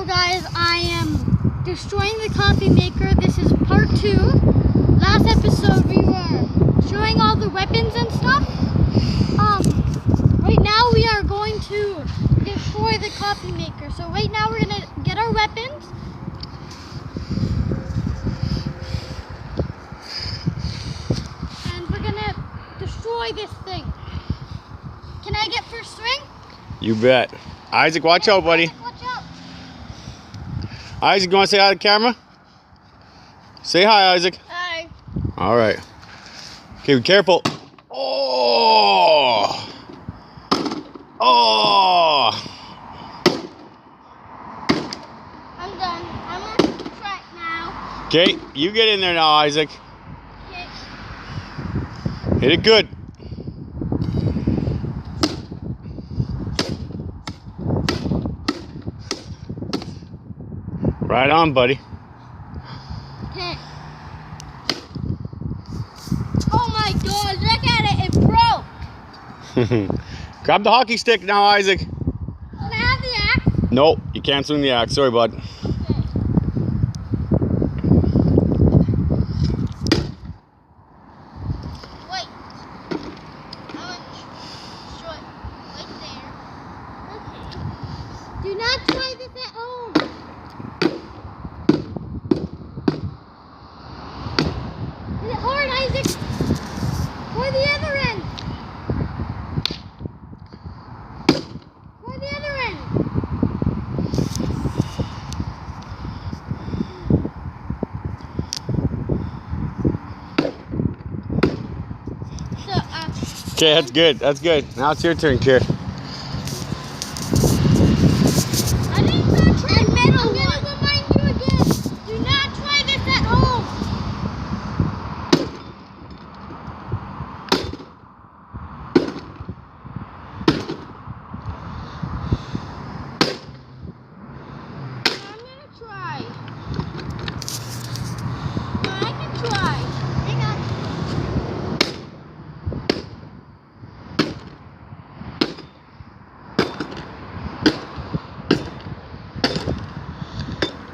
guys, I am destroying the coffee maker. This is part 2. Last episode we were showing all the weapons and stuff. Right now we are going to destroy the coffee maker. So right now we're going to get our weapons. And we're going to destroy this thing. Can I get first swing? You bet. Isaac, watch out, buddy. Watch out. Isaac, you want to say hi to the camera? Say hi, Isaac. Hi. All right. Okay, be careful. Oh! Oh! I'm done. I'm going to try it now. Okay, you get in there now, Isaac. Okay. Hit it good. Right on, buddy. Okay. Oh my God, look at it, it broke. Grab the hockey stick now, Isaac. Can I have the axe? Nope, you can't swing the axe. Sorry, bud. Okay. Wait. I want to show it right there. Okay. Do not try this at home. Is it hard, Isaac? Try the other end. Try the other end. So, Okay, that's good. That's good. Now it's your turn, Kier. I didn't try the middle one. I'm gonna remind you again. Do not try this at home. I'm gonna try. I can try. Hang on.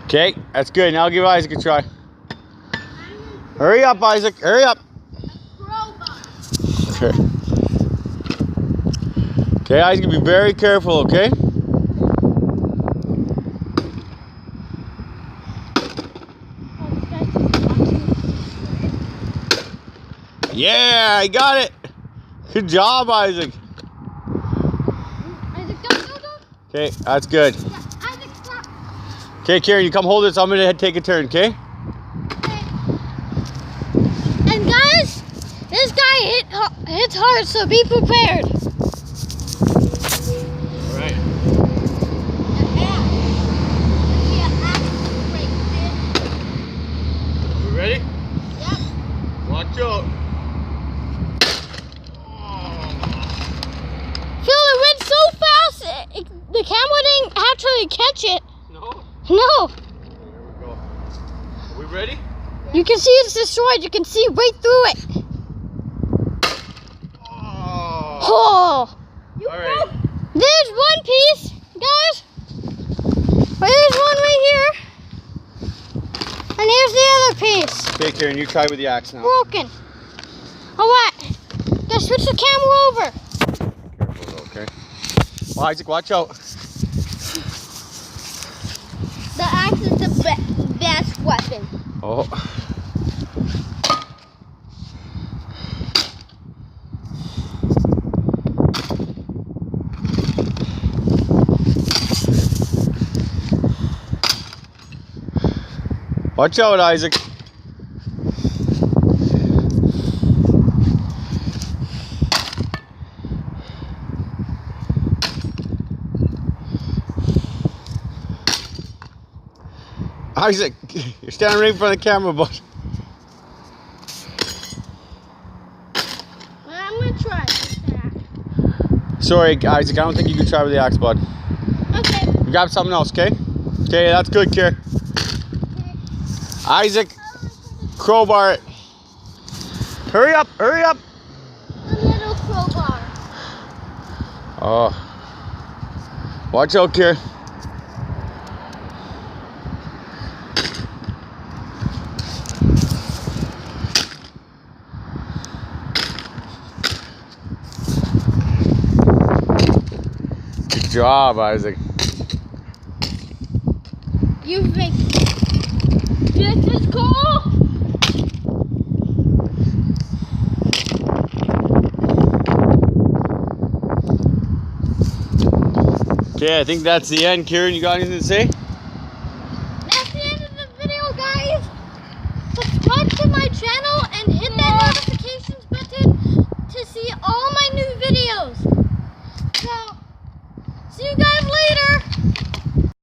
Okay, that's good. Now give Isaac a try. Hurry up, Isaac. Hurry up. Robot. Okay. Okay, Isaac, be very careful, okay? Yeah, I got it. Good job, Isaac. Isaac, go. Okay, that's good. Yeah, Isaac, stop. Okay, Karen, you come hold it, so I'm going to take a turn, okay? Okay. And guys, this guy hits hard, so be prepared. All right. You ready? Yep. Watch out. Phil, it went so fast, the camera didn't actually catch it. No? No. Okay, here we go. Are we ready? You can see it's destroyed. You can see right through it. Oh. Oh. All right. There's one piece, guys. There's one right here. And here's the other piece. Okay, Karen, you try with the axe now. Broken. Oh, what? Gotta switch the camera over. Careful, though, okay? Well, Isaac, watch out. The axe is the best weapon. Oh. Watch out, Isaac. Isaac, you're standing right in front of the camera, bud. Well, I'm gonna try that. Sorry, Isaac, I don't think you can try with the axe, bud. Okay. You got something else, okay? Okay, that's good, Kier. Isaac, crowbar it. Hurry up, hurry up. A little crowbar. Oh. Watch out, Kier. job, Isaac. You think this is cool? Okay, I think that's the end. Kieran, you got anything to say? That's the end of the video, guys. Subscribe to my channel.